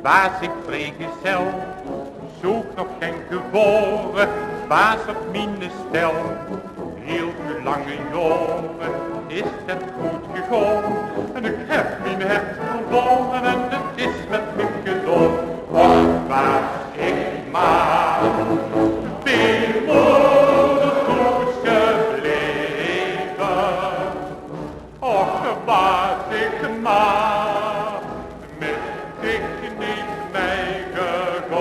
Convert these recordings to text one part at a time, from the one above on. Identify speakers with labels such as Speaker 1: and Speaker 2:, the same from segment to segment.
Speaker 1: was ik vrijgezel, zoek nog geen geboren, was op mijn stel. Heel veel lange jaren is het goed gegaan, en ik heb mijn hart verloren en het is met me gedaan. Och, was ik maar bij moederkoes gebleven, och, was ik maar met ik niet meegegaan.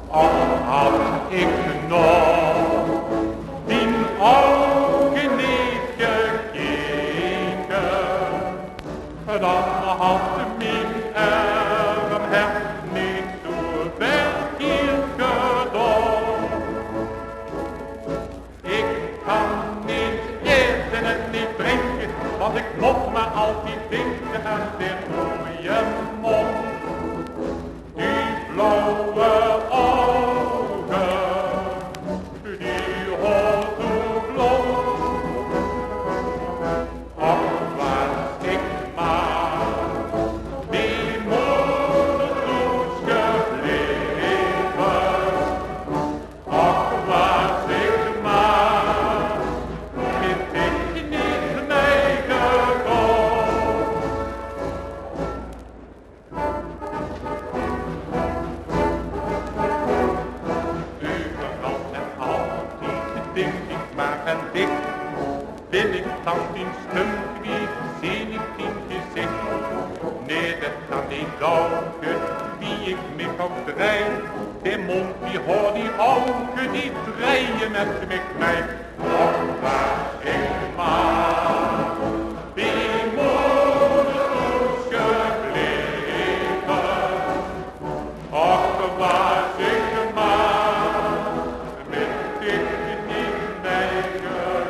Speaker 1: Och, had ik nog die ogen niet gekeken, dan had mijn arm hart niet zo verkeerd gedaan. Ik kan niet eten en niet drinken, want ik moet maar altijd denken aan dit mooie mond. Die blauwe ogen, die hoort zo blond. Och, was ik maar die moederkoes gebleven. Och, was ik maar met ik niet meegegaan. Overal en altijd denk ik maar aan dik. Wil ik dan die stuk wie zie ik in gezicht? Nee, dat kan niet dauwen, wie ik me ook draai. De mond die hoort die ogen, die draaien met me mij. Och, was ik maar bij moederkoes gebleven. Och, was ik maar met ik niet meegegaan.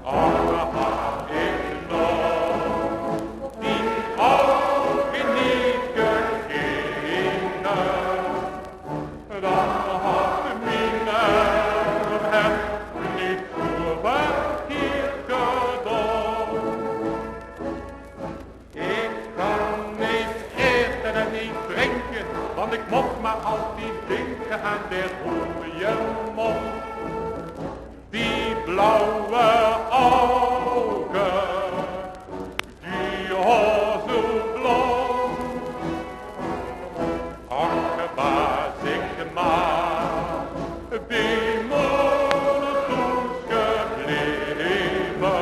Speaker 1: Och, had ik nog die ogen niet gekeken, dan had mijn arm het niet zo verkeerd gedaan. Ik kan niet eten en niet drinken, want ik mocht maar altijd denken aan dit mooie mond. Die blauwe ogen, die haar zo blond. Och, was ik maar bij moederkoes gebleven.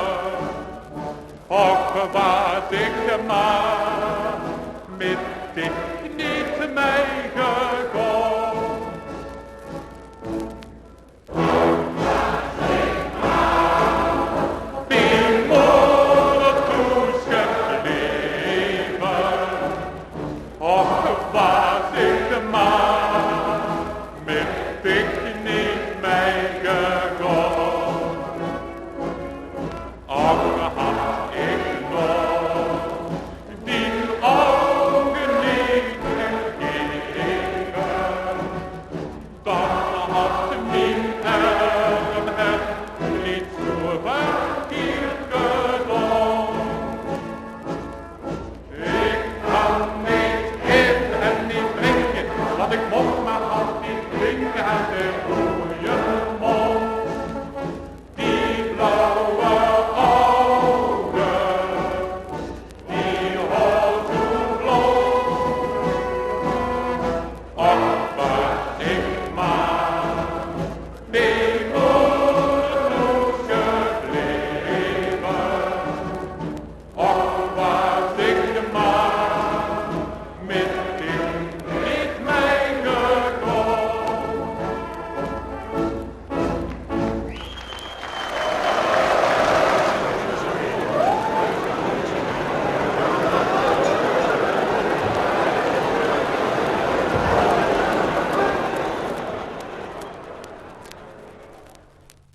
Speaker 1: Och, was ik maar met ik niet meegegaan. Bij moederkoes gebleven. Och, was ik maar met ik niet meegegaan. Och, had ik nog die ogen niet gekeken, dan had mijn arm het niet zo verkeerd gedaan. Ik kan niet eten en niet drinken, want ik mocht maar altijd denken aan de